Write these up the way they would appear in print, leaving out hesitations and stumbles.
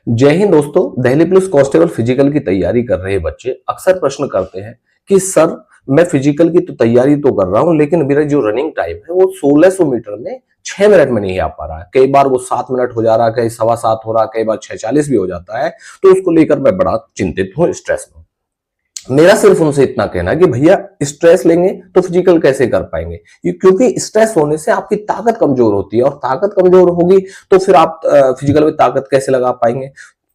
जय हिंद दोस्तों। Delhi police constable physical की तैयारी कर रहे बच्चे अक्सर प्रश्न करते हैं कि सर, मैं फिजिकल की तो तैयारी तो कर रहा हूं, लेकिन मेरा जो रनिंग टाइम है वो 1600 मीटर में 6 मिनट में नहीं आ पा रहा है। कई बार वो 7 मिनट हो जा रहा है, कई 7:15 हो रहा है, कई बार 6:40 भी हो जाता है। तो उसको लेकर मैं बड़ा चिंतित हूँ, स्ट्रेस में हूं। मेरा सिर्फ उनसे इतना कहना है कि भैया, स्ट्रेस लेंगे तो फिजिकल कैसे कर पाएंगे? क्योंकि स्ट्रेस होने से आपकी ताकत कमजोर होती है, और ताकत कमजोर होगी तो फिर आप फिजिकल में ताकत कैसे लगा पाएंगे?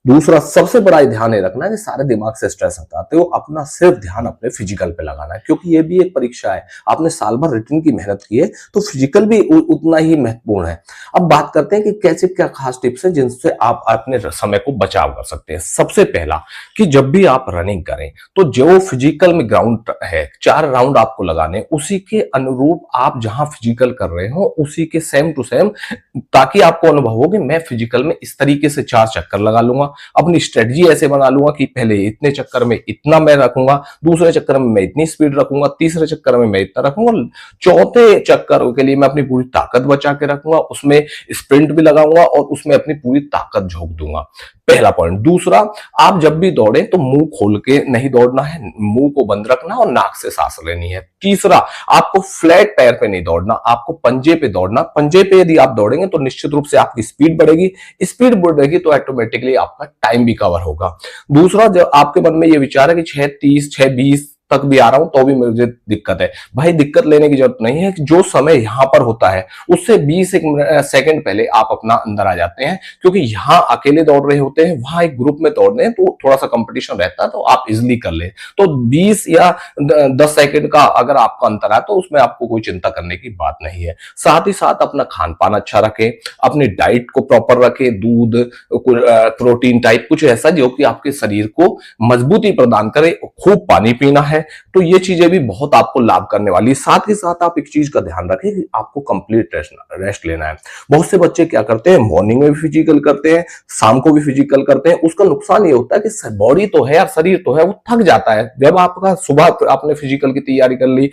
दूसरा सबसे बड़ा ध्यान ये रखना है कि सारे दिमाग से स्ट्रेस हटाते हो, अपना सिर्फ ध्यान अपने फिजिकल पे लगाना है, क्योंकि ये भी एक परीक्षा है। आपने साल भर रिटन की मेहनत की है, तो फिजिकल भी उतना ही महत्वपूर्ण है। अब बात करते हैं कि कैसे क्या खास टिप्स हैं जिनसे आप अपने समय को बचाव कर सकते हैं। सबसे पहला कि जब भी आप रनिंग करें तो जो फिजिकल में ग्राउंड है, 4 राउंड आपको लगाने, उसी के अनुरूप आप जहां फिजिकल कर रहे हो उसी के सेम टू सेम, ताकि आपको अनुभव हो कि मैं फिजिकल में इस तरीके से 4 चक्कर लगा लूंगा। अपनी स्ट्रेटजी ऐसे बना लूंगा कि पहले इतने चक्कर में इतना मैं रखूंगा, दूसरे चक्कर में मैं इतनी स्पीड रखूंगा, तीसरे चक्कर में मैं इतना रखूंगा, चौथे चक्कर के लिए मैं अपनी पूरी ताकत बचा के रखूंगा, उसमें स्प्रिंट भी लगाऊंगा और उसमें अपनी पूरी ताकत झोंक दूंगा। पहला पॉइंट। दूसरा, आप जब भी दौड़े तो मुंह खोल के नहीं दौड़ना है, मुंह को बंद रखना और नाक से सांस लेनी है। तीसरा, आपको फ्लैट पैर पे नहीं दौड़ना, आपको पंजे पे दौड़ना। पंजे पे यदि आप दौड़ेंगे तो निश्चित रूप से आपकी स्पीड बढ़ेगी, स्पीड बढ़ेगी तो ऑटोमेटिकली आपका टाइम भी कवर होगा। दूसरा, जब आपके मन में ये विचार है कि 6:30 6:20 तक भी आ रहा हूं तो भी मुझे दिक्कत है, भाई दिक्कत लेने की जरूरत नहीं है। जो समय यहां पर होता है उससे 20 सेकंड पहले आप अपना अंदर आ जाते हैं, क्योंकि यहां अकेले दौड़ रहे होते हैं, वहां एक ग्रुप में दौड़ रहे हैं तो थोड़ा सा कंपटीशन रहता है, तो आप इजिली कर ले। तो 20 या 10 सेकंड का अगर आपका अंतर है तो उसमें आपको कोई चिंता करने की बात नहीं है। साथ ही साथ अपना खान पान अच्छा रखें, अपनी डाइट को प्रॉपर रखें, दूध, प्रोटीन टाइप कुछ ऐसा जो कि आपके शरीर को मजबूती प्रदान करे। खूब पानी पीना है, तो ये चीजें भी बहुत आपको लाभ करने वाली। साथ ही साथ आप एक चीज का ध्यान रखें कि आपको कंप्लीट रेस्ट लेना है। बहुत से बच्चे क्या करते हैं, मॉर्निंग में भी फिजिकल करते हैं, शाम को भी फिजिकल करते हैं। उसका नुकसान ये होता है कि बॉडी तो है, शरीर तो है, वो थक जाता है। जब आपका सुबह आपने फिजिकल की तैयारी कर ली,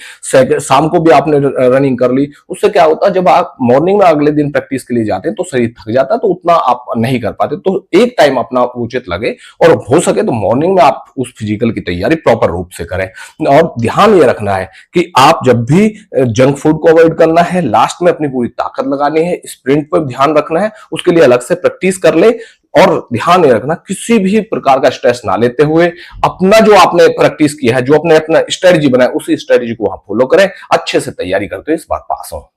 शाम को भी आपने रनिंग कर ली, उससे क्या होता है, जब आप मॉर्निंग में अगले दिन प्रैक्टिस के लिए जाते हैं तो शरीर थक जाता है, तो उतना आप नहीं कर पाते। तो एक टाइम अपना उचित लगे, और हो सके तो मॉर्निंग में आप उस फिजिकल की तैयारी प्रॉपर रूप से करें। और ध्यान ये रखना है कि आप जब भी जंक फूड को अवॉइड करना है, लास्ट में अपनी पूरी ताकत लगानी है, स्प्रिंट पर ध्यान रखना है, उसके लिए अलग से प्रैक्टिस कर ले। और ध्यान ये रखना, किसी भी प्रकार का स्ट्रेस ना लेते हुए अपना जो आपने प्रैक्टिस किया है, जो अपने अपना स्ट्रेटजी बनाया, उसी स्ट्रेटजी को आप फॉलो करें। अच्छे से तैयारी करते हुए इस बार पास हो।